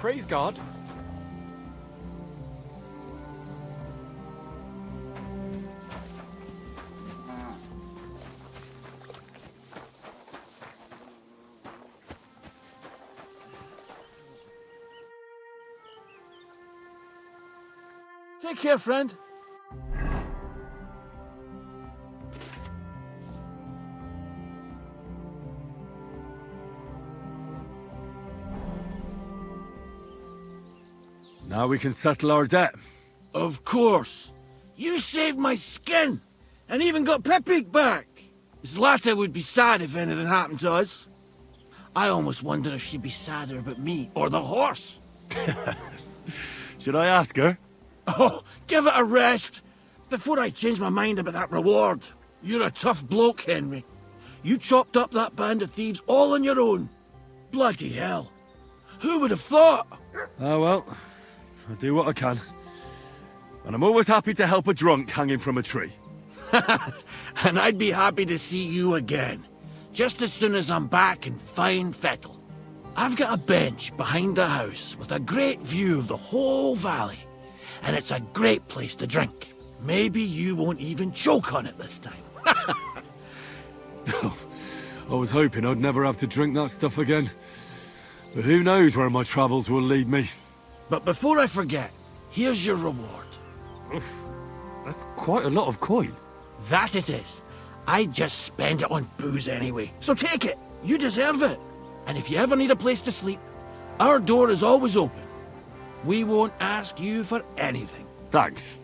Praise God. Take care, friend. Now we can settle our debt. Of course. You saved my skin, and even got Pepe back. Zlata would be sad if anything happened to us. I almost wonder if she'd be sadder about me or the horse. Should I ask her? Oh, give it a rest. Before I change my mind about that reward. You're a tough bloke, Henry. You chopped up that band of thieves all on your own. Bloody hell. Who would have thought? Oh well, I'll do what I can. And I'm always happy to help a drunk hanging from a tree. And I'd be happy to see you again. Just as soon as I'm back in fine fettle. I've got a bench behind the house with a great view of the whole valley. And it's a great place to drink. Maybe you won't even choke on it this time. I was hoping I'd never have to drink that stuff again. But who knows where my travels will lead me. But before I forget, here's your reward. Oof, that's quite a lot of coin. That it is. I just spend it on booze anyway. So take it. You deserve it. And if you ever need a place to sleep, our door is always open. We won't ask you for anything. Thanks.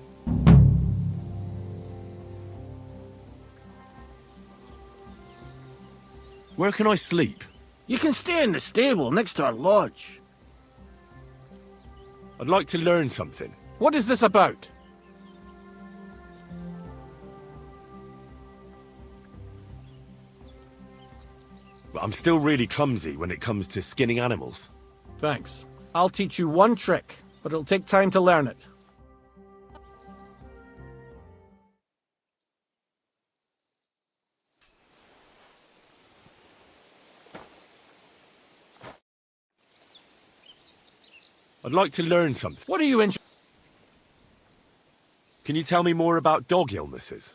Where can I sleep? You can stay in the stable next to our lodge. I'd like to learn something. What is this about? But I'm still really clumsy when it comes to skinning animals. Thanks. I'll teach you one trick, but it'll take time to learn it. I'd like to learn something. What are you interested? Can you tell me more about dog illnesses?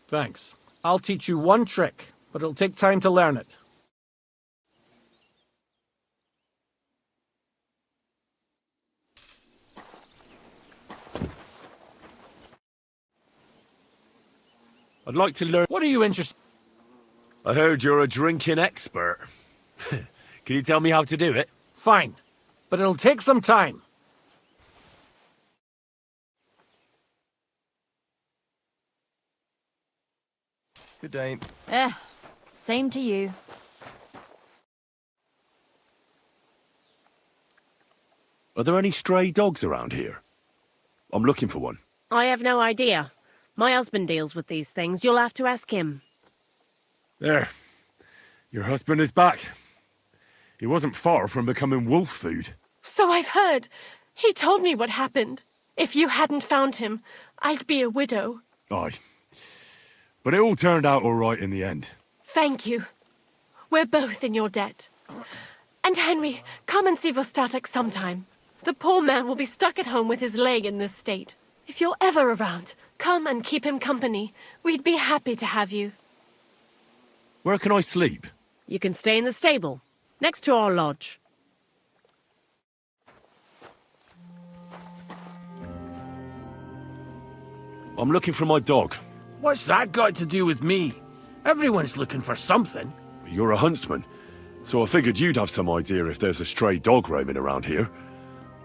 Thanks. I'll teach you one trick, but it'll take time to learn it. I'd like to learn... What are you interested? I heard you're a drinking expert. Can you tell me how to do it? Fine, but it'll take some time. Good day. Same to you. Are there any stray dogs around here? I'm looking for one. I have no idea. My husband deals with these things. You'll have to ask him. There. Your husband is back. He wasn't far from becoming wolf food. So I've heard. He told me what happened. If you hadn't found him, I'd be a widow. Aye. But it all turned out all right in the end. Thank you. We're both in your debt. And Henry, come and see Vostatek sometime. The poor man will be stuck at home with his leg in this state. If you're ever around, come and keep him company. We'd be happy to have you. Where can I sleep? You can stay in the stable, next to our lodge. I'm looking for my dog. What's that got to do with me? Everyone's looking for something. You're a huntsman, so I figured you'd have some idea if there's a stray dog roaming around here.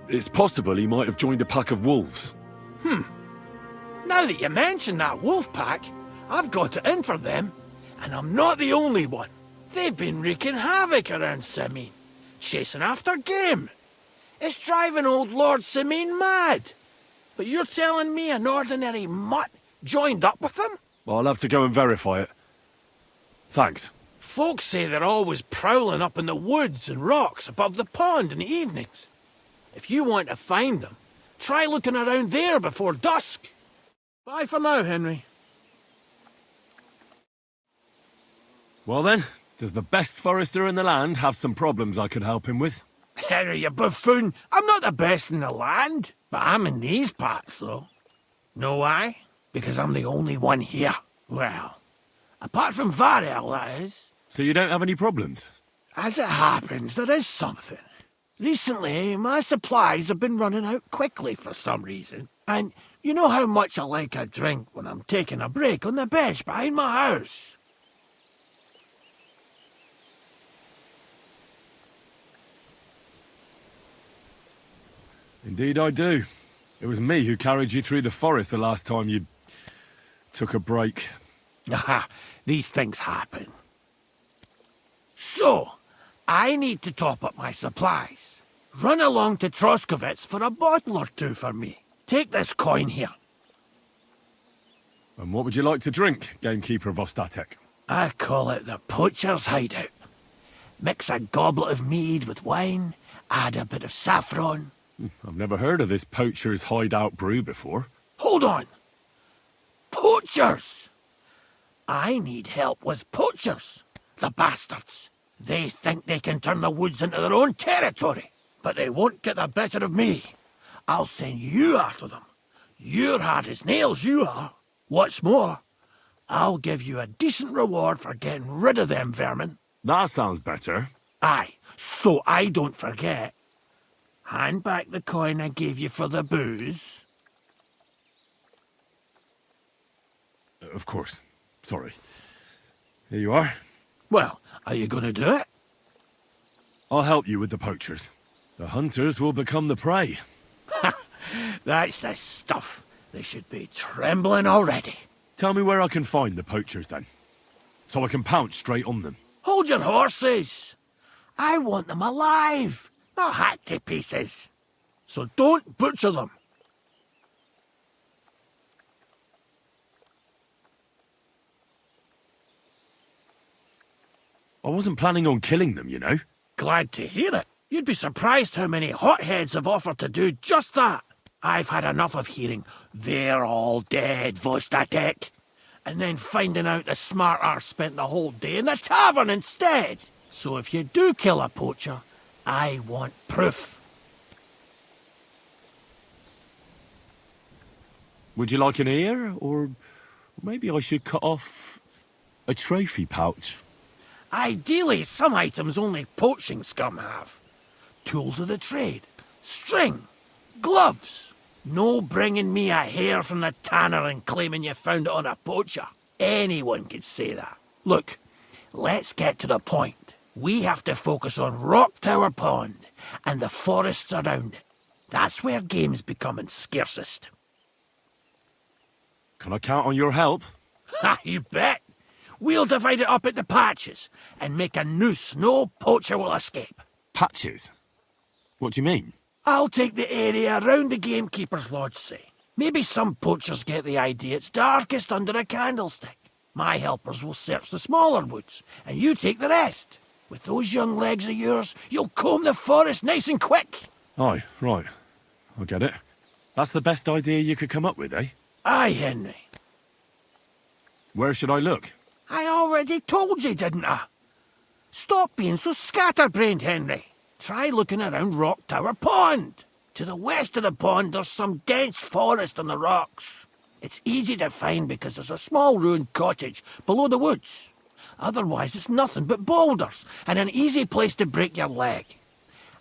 It's possible he might have joined a pack of wolves. Now that you mention that wolf pack, I've got it in for them. And I'm not the only one. They've been wreaking havoc around Simene, chasing after game. It's driving old Lord Simene mad. But you're telling me an ordinary mutt joined up with them? I'll have to go and verify it. Thanks. Folks say they're always prowling up in the woods and rocks above the pond in the evenings. If you want to find them, try looking around there before dusk. Bye for now, Henry. Well then, does the best forester in the land have some problems I could help him with? Henry, you buffoon. I'm not the best in the land, but I'm in these parts, though. Know why? Because I'm the only one here. Well, apart from Varel, that is. So you don't have any problems? As it happens, there is something. Recently, my supplies have been running out quickly for some reason. And you know how much I like a drink when I'm taking a break on the bench behind my house. Indeed I do. It was me who carried you through the forest the last time you took a break. Aha, these things happen. So, I need to top up my supplies. Run along to Troskovitz for a bottle or two for me. Take this coin here. And what would you like to drink, gamekeeper Vostatek? I call it the poacher's hideout. Mix a goblet of mead with wine, add a bit of saffron. I've never heard of this poacher's hideout brew before. Hold on! Poachers! I need help with poachers. The bastards. They think they can turn the woods into their own territory, but they won't get the better of me. I'll send you after them. You're hard as nails, you are. What's more, I'll give you a decent reward for getting rid of them vermin. That sounds better. Aye, so I don't forget. Hand back the coin I gave you for the booze. Of course. Sorry. Here you are. Well, are you going to do it? I'll help you with the poachers. The hunters will become the prey. That's the stuff. They should be trembling already. Tell me where I can find the poachers then, so I can pounce straight on them. Hold your horses. I want them alive, not hacked to pieces. So don't butcher them. I wasn't planning on killing them, you know. Glad to hear it. You'd be surprised how many hotheads have offered to do just that. I've had enough of hearing, "They're all dead, Vostatek," and then finding out the smart arse spent the whole day in the tavern instead. So if you do kill a poacher, I want proof. Would you like an ear, or maybe I should cut off a trophy pouch? Ideally, some items only poaching scum have. Tools of the trade, string, gloves. No bringing me a hair from the tanner and claiming you found it on a poacher. Anyone could say that. Look, let's get to the point. We have to focus on Rock Tower Pond and the forests around it. That's where game's becoming scarcest. Can I count on your help? Ha, you bet. We'll divide it up into patches and make a noose no poacher will escape. Patches? What do you mean? I'll take the area around the gamekeeper's lodge, say. Maybe some poachers get the idea it's darkest under a candlestick. My helpers will search the smaller woods, and you take the rest. With those young legs of yours, you'll comb the forest nice and quick. Aye, right. I get it. That's the best idea you could come up with, eh? Aye, Henry. Where should I look? I already told you, didn't I? Stop being so scatterbrained, Henry. Try looking around Rock Tower Pond. To the west of the pond, there's some dense forest on the rocks. It's easy to find because there's a small ruined cottage below the woods. Otherwise, it's nothing but boulders and an easy place to break your leg.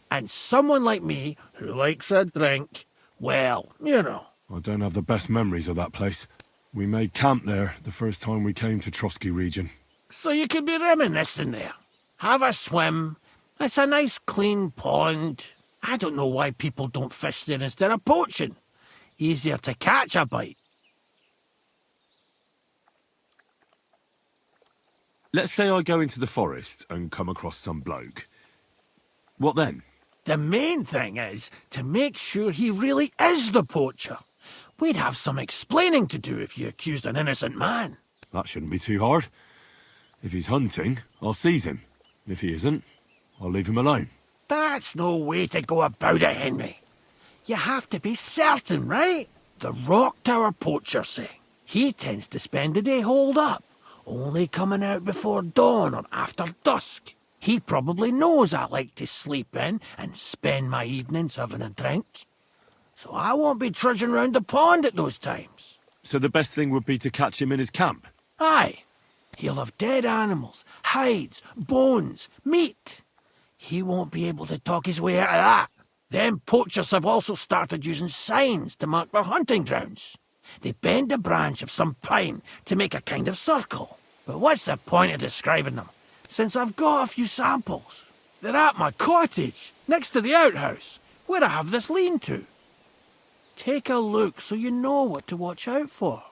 And someone like me, who likes a drink, well, you know. I don't have the best memories of that place. We made camp there the first time we came to Trotsky region. So you could be reminiscing there. Have a swim. It's a nice clean pond. I don't know why people don't fish there instead of poaching. Easier to catch a bite. Let's say I go into the forest and come across some bloke. What then? The main thing is to make sure he really is the poacher. We'd have some explaining to do if you accused an innocent man. That shouldn't be too hard. If he's hunting, I'll seize him. If he isn't, I'll leave him alone. That's no way to go about it, Henry. You have to be certain, right? The Rock Tower poacher, say. He tends to spend the day holed up, only coming out before dawn or after dusk. He probably knows I like to sleep in and spend my evenings having a drink. So I won't be trudging round the pond at those times. So the best thing would be to catch him in his camp? Aye. He'll have dead animals, hides, bones, meat. He won't be able to talk his way out of that. Them poachers have also started using signs to mark their hunting grounds. They bend a branch of some pine to make a kind of circle. But what's the point of describing them, since I've got a few samples? They're at my cottage, next to the outhouse, where I have this lean-to. Take a look so you know what to watch out for.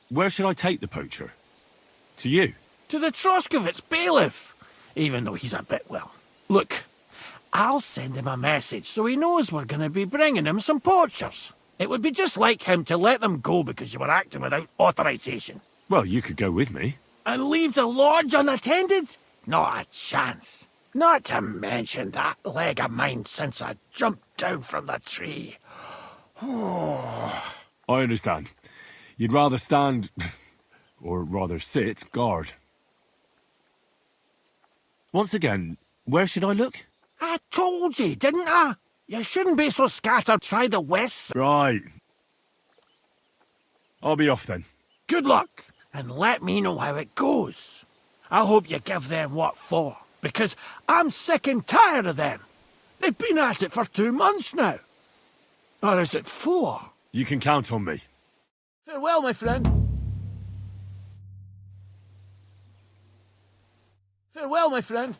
Where should I take the poacher? To you? To the Troskovitz bailiff, even though he's a bit, well... Look, I'll send him a message so he knows we're going to be bringing him some poachers. It would be just like him to let them go because you were acting without authorization. Well, you could go with me. And leave the lodge unattended? Not a chance. Not to mention that leg of mine since I jumped down from the tree. I understand. You'd rather stand, or rather sit, guard. Once again, where should I look? I told you, didn't I? You shouldn't be so scattered. Try the west. Right. I'll be off then. Good luck, and let me know how it goes. I hope you give them what for, because I'm sick and tired of them. They've been at it for 2 months now. Or is it 4? You can count on me. Farewell, my friend. Farewell, my friend.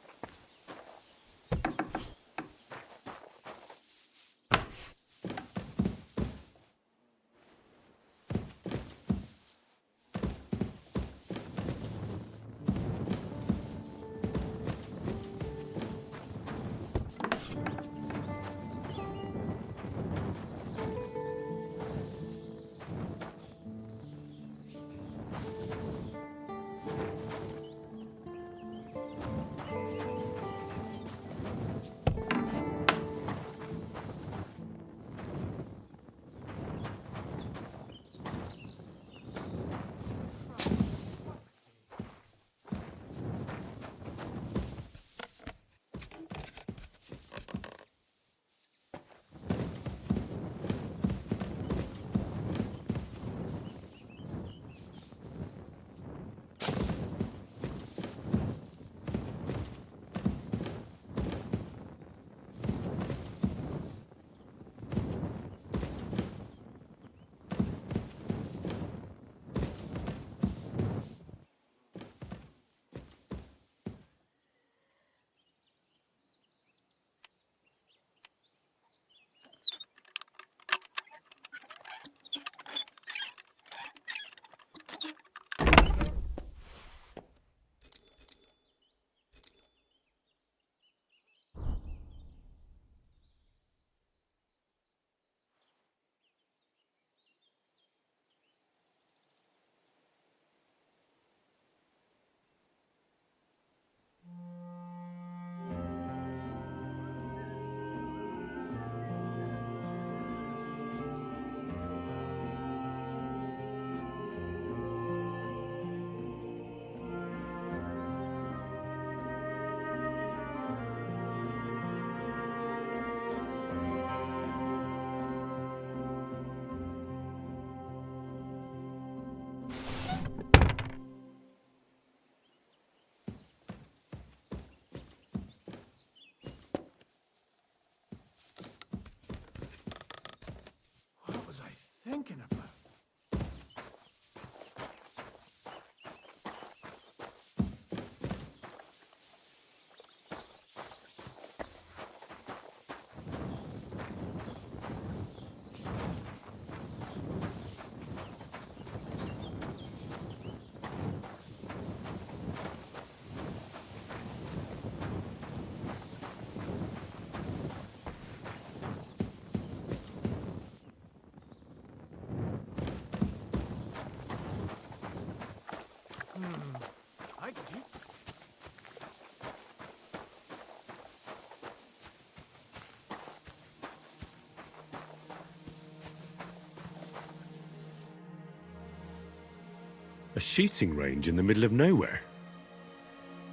What was I thinking about? I could eat. A shooting range in the middle of nowhere?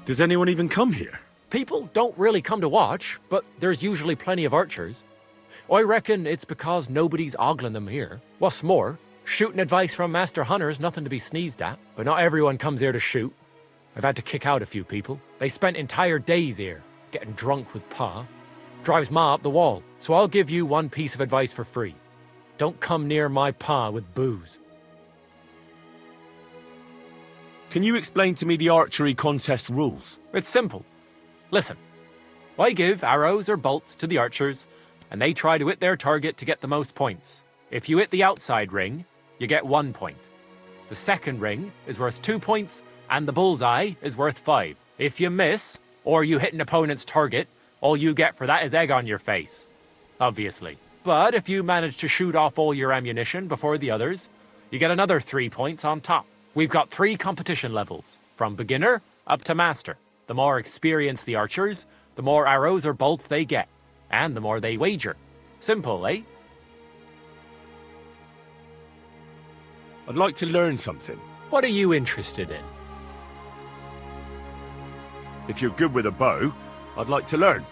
Does anyone even come here? People don't really come to watch, but there's usually plenty of archers. I reckon it's because nobody's ogling them here. What's more, shooting advice from Master Hunter's nothing to be sneezed at, but not everyone comes here to shoot. I've had to kick out a few people. They spent entire days here, getting drunk with Pa. Drives Ma up the wall, so I'll give you one piece of advice for free. Don't come near my Pa with booze. Can you explain to me the archery contest rules? It's simple. Listen, I give arrows or bolts to the archers, and they try to hit their target to get the most points. If you hit the outside ring, you get 1 point. The second ring is worth 2 points, and the bullseye is worth 5. If you miss, or you hit an opponent's target, all you get for that is egg on your face. Obviously. But if you manage to shoot off all your ammunition before the others, you get another 3 points on top. We've got 3 competition levels, from beginner up to master. The more experienced the archers, the more arrows or bolts they get, and the more they wager. Simple, eh? I'd like to learn something. What are you interested in? If you're good with a bow, I'd like to learn.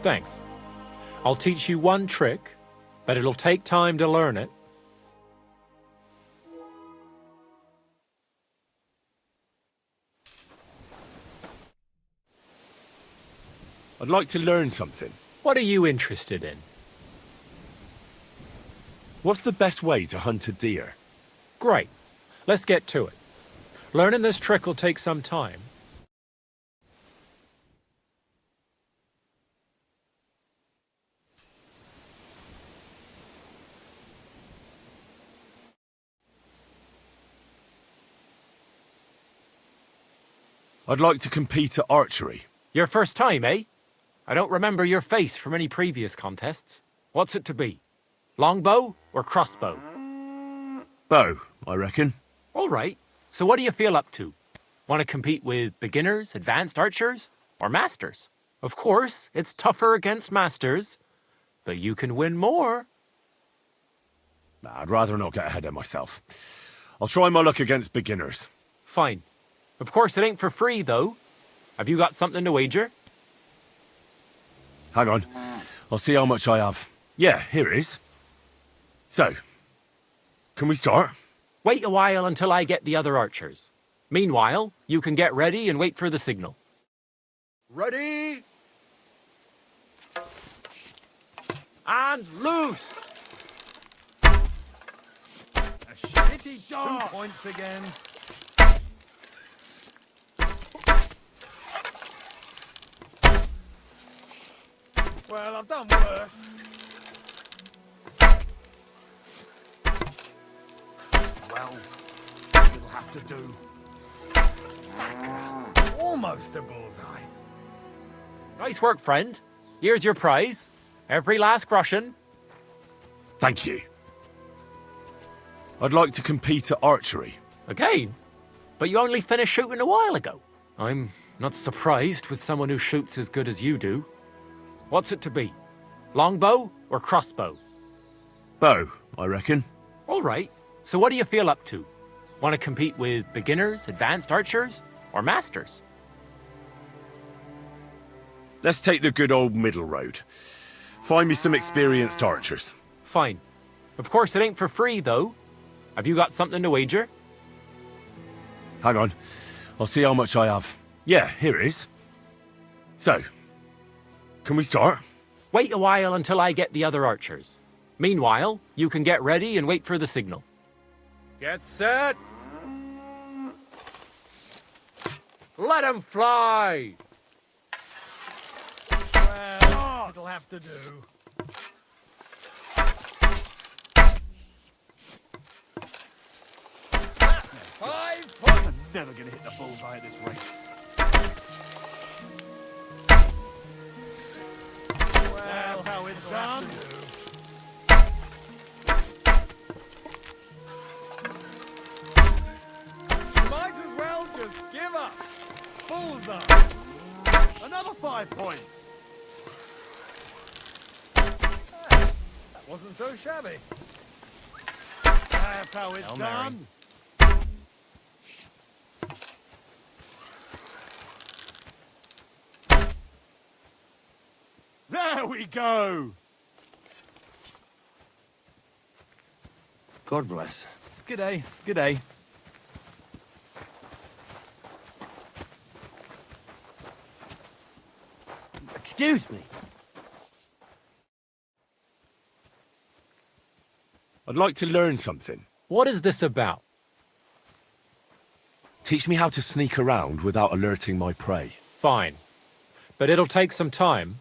Thanks. I'll teach you one trick, but it'll take time to learn it. I'd like to learn something. What are you interested in? What's the best way to hunt a deer? Great. Let's get to it. Learning this trick will take some time. I'd like to compete at archery. Your first time, eh? I don't remember your face from any previous contests. What's it to be? Longbow or crossbow? Bow, I reckon. All right. So what do you feel up to? Want to compete with beginners, advanced archers, or masters? Of course, it's tougher against masters, but you can win more. Nah, I'd rather not get ahead of myself. I'll try my luck against beginners. Fine. Of course, it ain't for free, though. Have you got something to wager? Hang on. I'll see how much I have. Yeah, here it is. So, can we start? Wait a while until I get the other archers. Meanwhile, you can get ready and wait for the signal. Ready? And loose! A shitty dog. 2 points again. Well, I've done worse. Well, it'll have to do. Sacra. Almost a bullseye. Nice work, friend. Here's your prize. Every last groschen. Thank you. I'd like to compete at archery. Again? But you only finished shooting a while ago. I'm not surprised with someone who shoots as good as you do. What's it to be? Longbow or crossbow? Bow, I reckon. All right. So what do you feel up to? Want to compete with beginners, advanced archers, or masters? Let's take the good old middle road. Find me some experienced archers. Fine. Of course, it ain't for free, though. Have you got something to wager? Hang on. I'll see how much I have. Yeah, here it is. So, can we start? Wait a while until I get the other archers. Meanwhile, you can get ready and wait for the signal. Get set! Let 'em fly! Well, it'll have to do. Five points. I'm never gonna hit the bullseye at this rate. Well, that's how it's done. Might as well just give up. Bullseye. Another 5 points. That wasn't so shabby. That's how it's done. There we go! God bless. Good day, good day. Excuse me. I'd like to learn something. What is this about? Teach me how to sneak around without alerting my prey. Fine. But it'll take some time.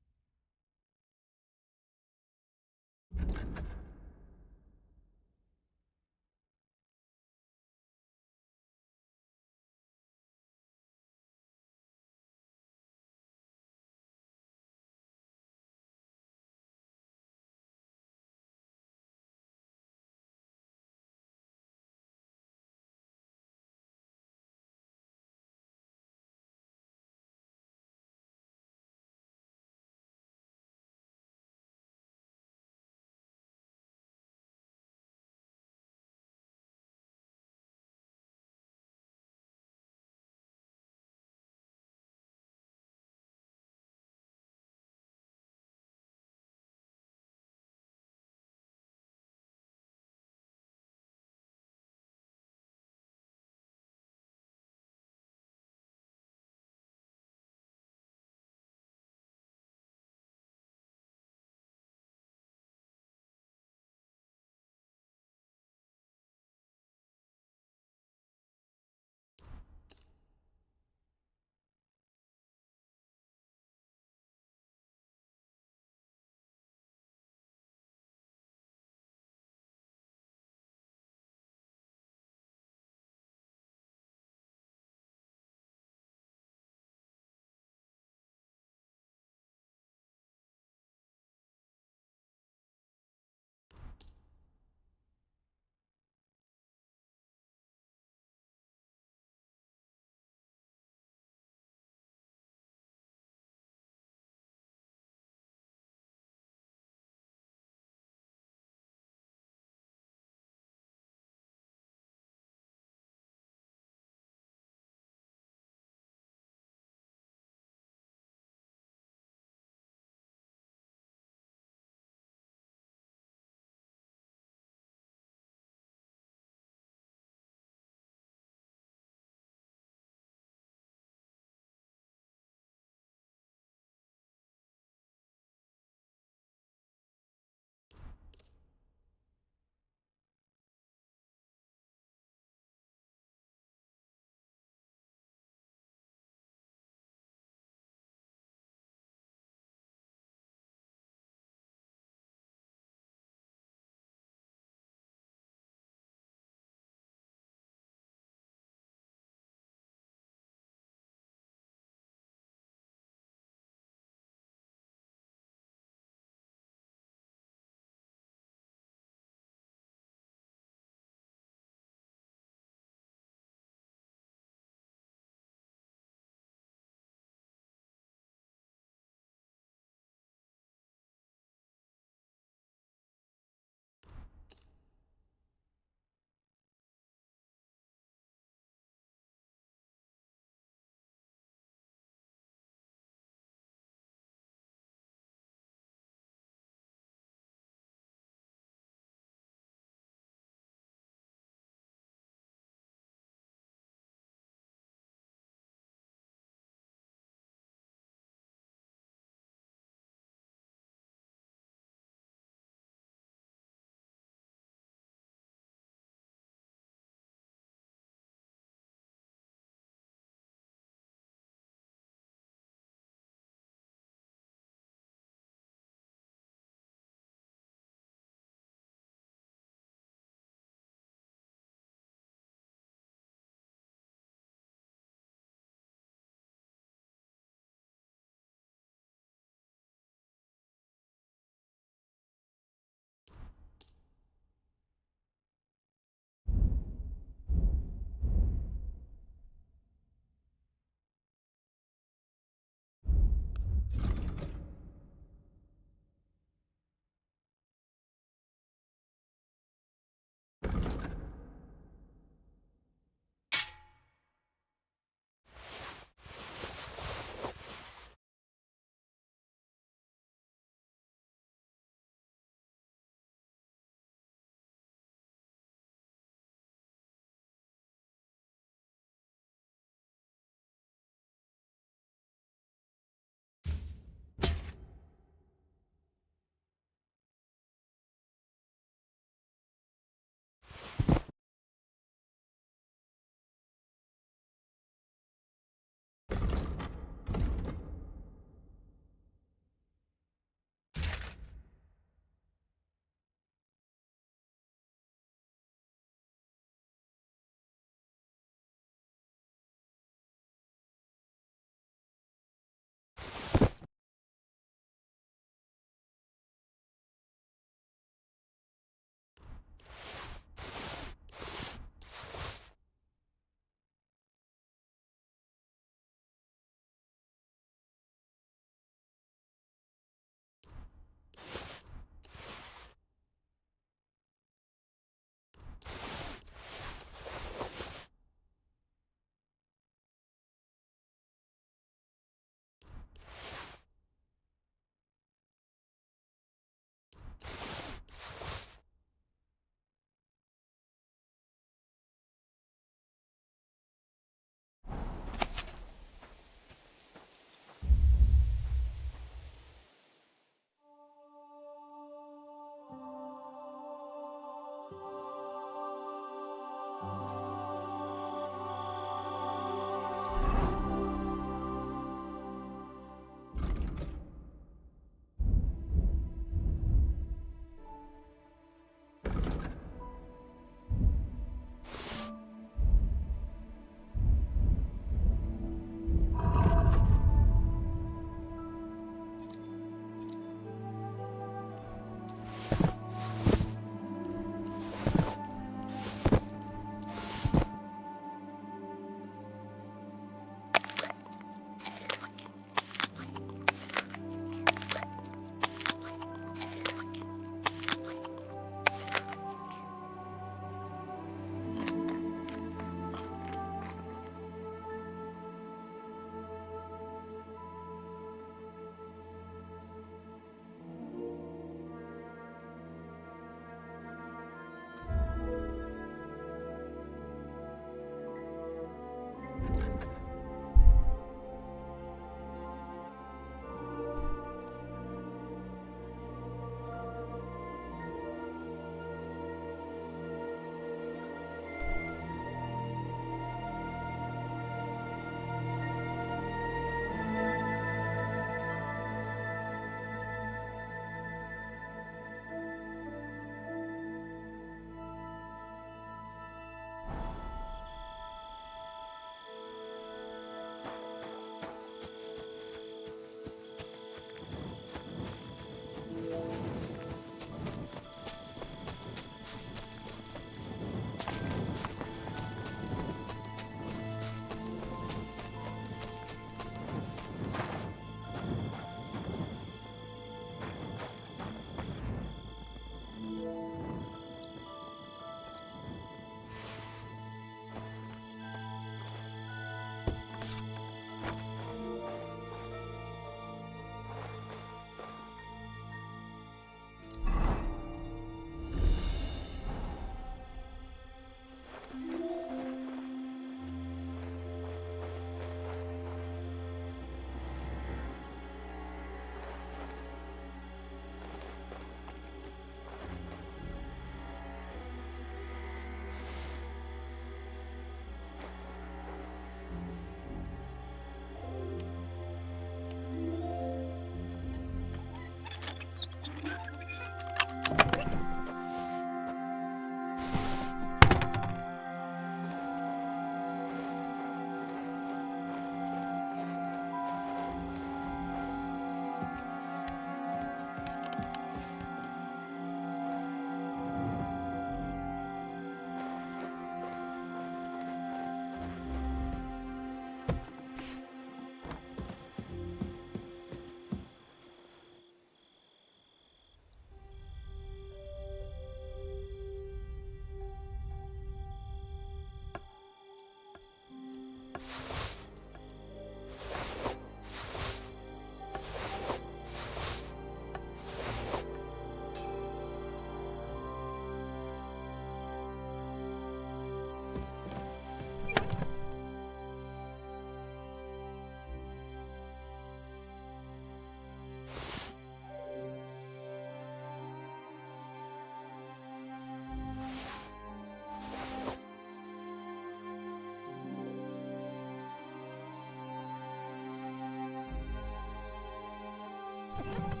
You